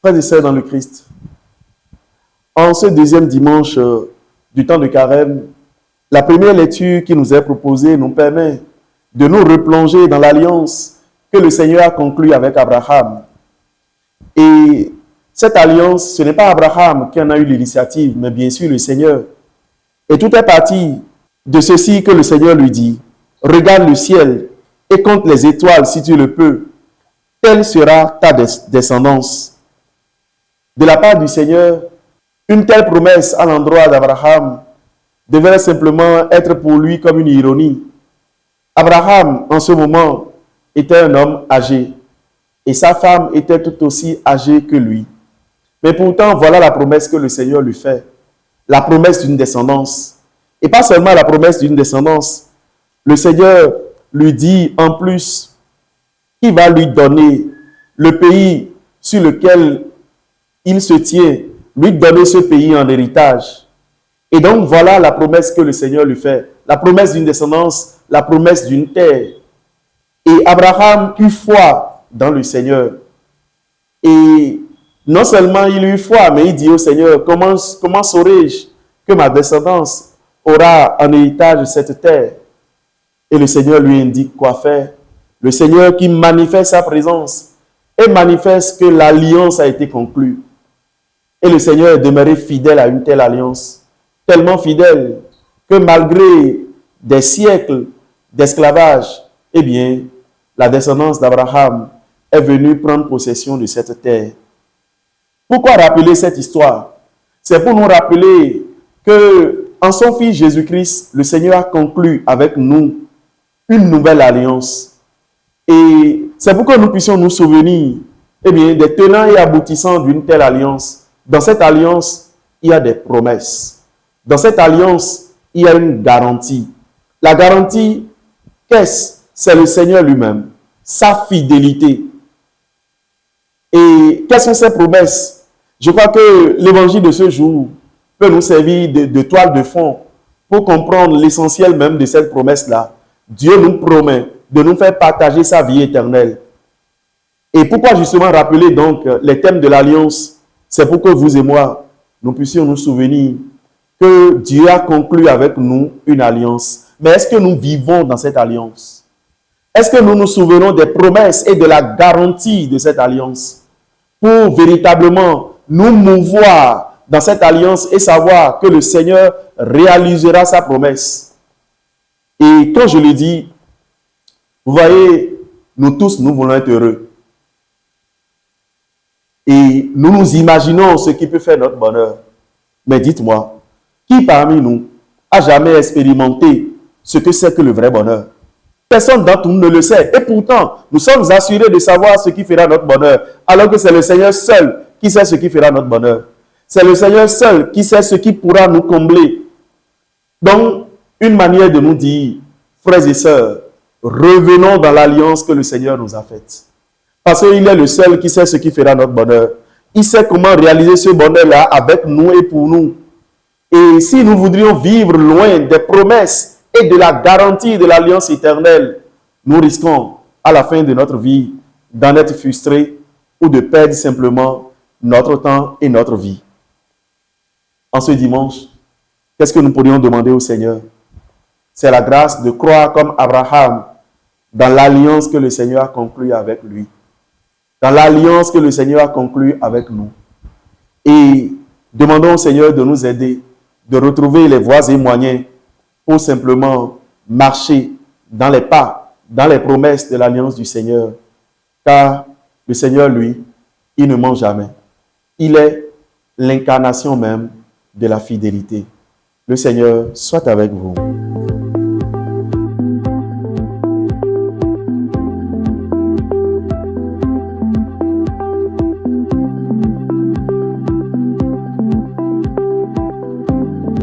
Frères et sœurs dans le Christ, en ce deuxième dimanche du temps de carême, la première lecture qui nous est proposée nous permet de nous replonger dans l'alliance que le Seigneur a conclue avec Abraham. Et cette alliance, ce n'est pas Abraham qui en a eu l'initiative, mais bien sûr le Seigneur. Et tout est parti de ceci que le Seigneur lui dit: regarde le ciel et compte les étoiles si tu le peux. Telle sera ta descendance. De la part du Seigneur, une telle promesse à l'endroit d'Abraham devait simplement être pour lui comme une ironie. Abraham, en ce moment, était un homme âgé et sa femme était tout aussi âgée que lui. Mais pourtant, voilà la promesse que le Seigneur lui fait. La promesse d'une descendance. Et pas seulement la promesse d'une descendance. Le Seigneur lui dit en plus qu'il va lui donner le pays sur lequel il se tient, lui donner ce pays en héritage. Et donc voilà la promesse que le Seigneur lui fait. La promesse d'une descendance, la promesse d'une terre. Et Abraham eut foi dans le Seigneur. Et non seulement il eut foi, mais il dit au Seigneur: comment saurai-je que ma descendance aura en héritage cette terre? Et le Seigneur lui indique quoi faire. Le Seigneur qui manifeste sa présence et manifeste que l'alliance a été conclue. Et le Seigneur est demeuré fidèle à une telle alliance, tellement fidèle que malgré des siècles d'esclavage, eh bien, la descendance d'Abraham est venue prendre possession de cette terre. Pourquoi rappeler cette histoire? C'est pour nous rappeler que, en son Fils Jésus-Christ, le Seigneur a conclu avec nous une nouvelle alliance. Et c'est pour que nous puissions nous souvenir, eh bien, des tenants et aboutissants d'une telle alliance. Dans cette alliance, il y a des promesses. Dans cette alliance, il y a une garantie. La garantie, qu'est-ce? C'est le Seigneur lui-même, sa fidélité. Et quelles sont ces promesses? Je crois que l'évangile de ce jour peut nous servir de toile de fond pour comprendre l'essentiel même de cette promesse-là. Dieu nous promet de nous faire partager sa vie éternelle. Et pourquoi justement rappeler donc les thèmes de l'alliance? C'est pour que vous et moi, nous puissions nous souvenir que Dieu a conclu avec nous une alliance. Mais est-ce que nous vivons dans cette alliance? Est-ce que nous nous souvenons des promesses et de la garantie de cette alliance pour véritablement nous mouvoir dans cette alliance et savoir que le Seigneur réalisera sa promesse? Et quand je le dis, vous voyez, nous tous, nous voulons être heureux. Et nous nous imaginons ce qui peut faire notre bonheur. Mais dites-moi, qui parmi nous a jamais expérimenté ce que c'est que le vrai bonheur? Personne d'entre nous ne le sait. Et pourtant, nous sommes assurés de savoir ce qui fera notre bonheur. Alors que c'est le Seigneur seul qui sait ce qui fera notre bonheur. C'est le Seigneur seul qui sait ce qui pourra nous combler. Donc, une manière de nous dire, frères et sœurs, revenons dans l'alliance que le Seigneur nous a faite. Parce qu'il est le seul qui sait ce qui fera notre bonheur. Il sait comment réaliser ce bonheur-là avec nous et pour nous. Et si nous voudrions vivre loin des promesses et de la garantie de l'alliance éternelle, nous risquons, à la fin de notre vie, d'en être frustrés ou de perdre simplement notre temps et notre vie. En ce dimanche, qu'est-ce que nous pourrions demander au Seigneur? C'est la grâce de croire comme Abraham dans l'alliance que le Seigneur a conclue avec lui. Dans l'alliance que le Seigneur a conclue avec nous. Et demandons au Seigneur de nous aider, de retrouver les voies et moyens pour simplement marcher dans les pas, dans les promesses de l'alliance du Seigneur. Car le Seigneur, lui, il ne ment jamais. Il est l'incarnation même de la fidélité. Le Seigneur soit avec vous.